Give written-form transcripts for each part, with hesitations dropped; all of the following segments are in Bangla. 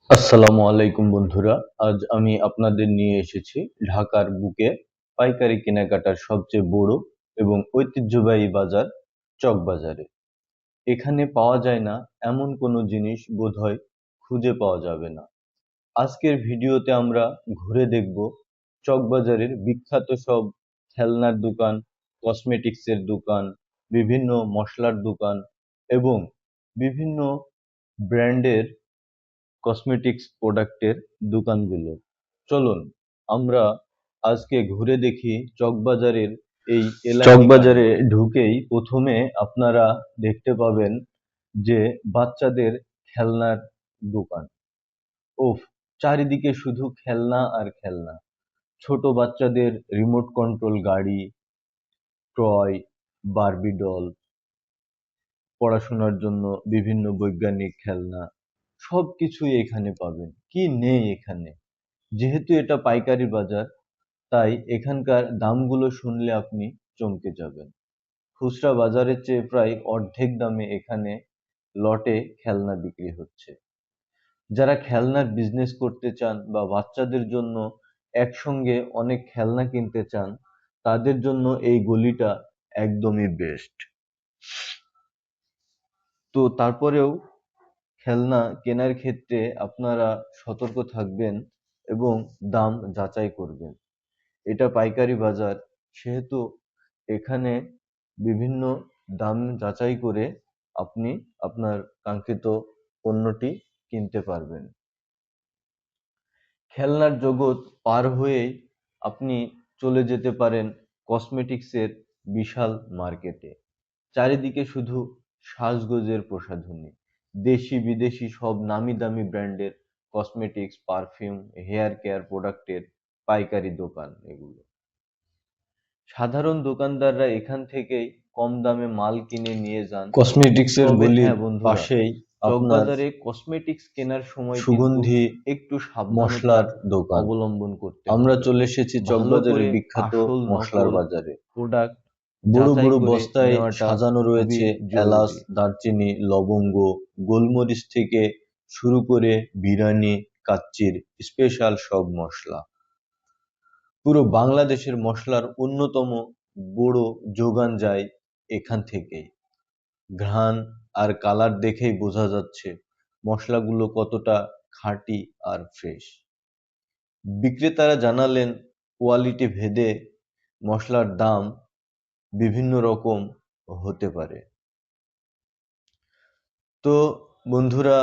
আসসালামু আলাইকুম বন্ধুরা। আজ আমি আপনাদের নিয়ে এসেছি ঢাকার বুকে পাইকারি কেনাকাটার সবচেয়ে বড় এবং ঐতিহ্যবাহী বাজার চকবাজারে। এখানে পাওয়া যায় না এমন কোনো জিনিস বোধহয় খুঁজে পাওয়া যাবে না। আজকের ভিডিওতে আমরা ঘুরে দেখব চকবাজারের বিখ্যাত সব খেলনার দোকান, কসমেটিক্সের দোকান, বিভিন্ন মশলার দোকান এবং বিভিন্ন ব্র্যান্ডের কসমেটিক্স প্রোডাক্টের দোকানগুলো। চলুন আমরা আজকে ঘুরে দেখি চকবাজারের এই চকবাজারে ঢুকেই প্রথমে আপনারা দেখতে পাবেন যে বাচ্চাদের খেলনার দোকান। ওফ, চারিদিকে শুধু খেলনা আর খেলনা। ছোট বাচ্চাদের রিমোট কন্ট্রোল গাড়ি, টয়, বারবি ডল, পড়াশোনার জন্য বিভিন্ন বৈজ্ঞানিক খেলনা, সবকিছুই এখানে পাবেন। কি নেই এখানে? যেহেতু এটা পাইকারি বাজার, তাই এখানকার দামগুলো শুনলে আপনি চমকে যাবেন। খুচরা বাজারের চেয়ে প্রায় অর্ধেক দামে এখানে লটে খেলনা বিক্রি হচ্ছে। যারা খেলনার বিজনেস করতে চান বা বাচ্চাদের জন্য একসঙ্গে অনেক খেলনা কিনতে চান, তাদের জন্য এই গলিটা একদমই বেস্ট। তো তারপরেও খেলনা কেনার ক্ষেত্রে আপনারা সতর্ক থাকবেন এবং দাম যাচাই করবেন। এটা পাইকারি বাজার, সেহেতু এখানে বিভিন্ন দাম যাচাই করে আপনি আপনার কাঙ্ক্ষিত পণ্যটি কিনতে পারবেন। খেলনার জগৎ পার হয়েই আপনি চলে যেতে পারেন কসমেটিক্সের বিশাল মার্কেটে। চারিদিকে শুধু সাজগোজের প্রসাধনী, দেশি বিদেশি সব নামি দামি ব্র্যান্ডের কসমেটিক্স, পারফিউম, হেয়ার কেয়ার প্রোডাক্টের পাইকারি দোকান এগুলো। সাধারণ দোকানদাররা এখান থেকেই কম দামে মাল কিনে নিয়ে যান কসমেটিক্সের গলির পাশেই। চকবাজারে কসমেটিক্স কেনার সময় সুগন্ধি একটু মশলার দোকান অবলম্বন করতে আমরা চলে এসেছি চকবাজারের বিখ্যাত মশলার বাজারে। প্রোডাক্ট বড় বড় বস্তায় সাজানো রয়েছে এলাচ, দারচিনি, লবঙ্গ, গোলমরিচ থেকে শুরু করে বিরিয়ানি, কাচ্চির স্পেশাল সব মশলা। পুরো বাংলাদেশের মশলার অন্যতম বড় যোগান যায় এখান থেকেই। ঘ্রাণ আর কালার দেখেই বোঝা যাচ্ছে মশলাগুলো কতটা খাঁটি আর ফ্রেশ। বিক্রেতারা জানালেন কোয়ালিটি ভেদে মশলার দাম বিভিন্ন রকম হতে পারে। তো বন্ধুরা,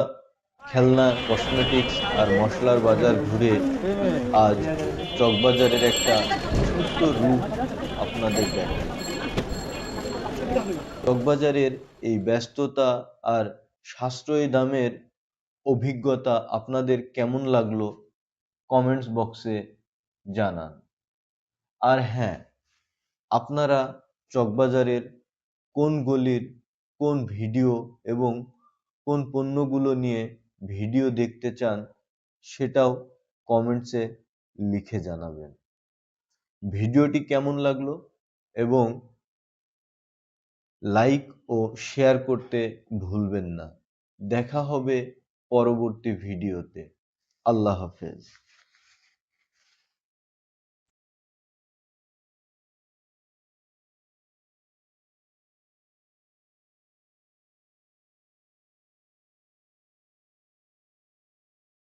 খেলনা, কসমেটিক্স আর মশলার বাজার ঘুরে আজ চকবাজারের একটা ছোট্ট রূপ আপনাদের দেখাই। চকবাজারের এই ব্যস্ততা আর সাশ্রয়ী দামের অভিজ্ঞতা আপনাদের কেমন লাগলো কমেন্টস বক্সে জানান। আর হ্যাঁ, আপনারা চকবাজারের কোন গলির কোন ভিডিও এবং কোন পণ্যগুলো নিয়ে ভিডিও দেখতে চান সেটাও কমেন্টসে লিখে জানাবেন। ভিডিওটি কেমন লাগলো এবং লাইক ও শেয়ার করতে ভুলবেন না। দেখা হবে পরবর্তী ভিডিওতে। আল্লাহ হাফেজ।